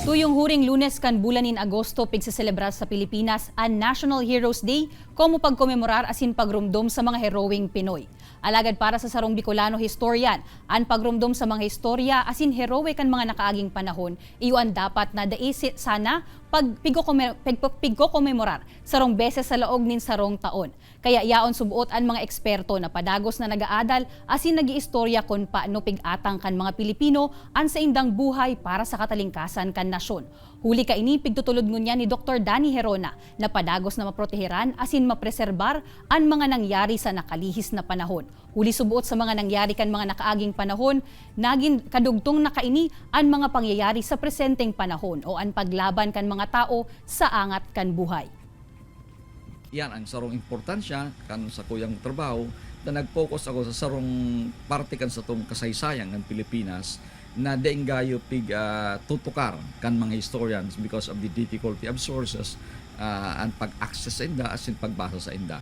Tuyong huring Lunes kan bulanin Agosto pigsaselebrar sa Pilipinas ang National Heroes Day como pagkomemorar asin pagrumdom sa mga heroing Pinoy. Alagad para sa sarong Bicolano historian, ang pagrumdom sa mga historya asin heroe kan mga nakaaging panahon, iyon dapat na daisit sana pigkokomemorar sarong beses sa laog nin sarong taon. Kaya yaon subuot ang mga eksperto na padagos na nagaadal asin nagiistorya kon paano pigatang kan mga Pilipino an sa indang buhay para sa katalingkasan kan nasyon. Huli ka ini pigtutulod ngunya ni Dr. Danny Herona na padagos na maproteheran asin mapreserbar ang mga nangyari sa nakalihis na panahon. Huli subuot sa mga nangyari kan mga nakaaging panahon, naging kadugtong nakaini ang mga pangyayari sa presenteng panahon o ang paglaban kan mga tao sa angat kan buhay. Yan ang sarong importansya kan sa kuyang trabaho na nag-focus ako sa sarong parte kan sa tong kasaysayan ng Pilipinas na deenggayo pig tutukar kan mga historians because of the difficulty of sources and pag-access sa inda asin pagbasa sa inda.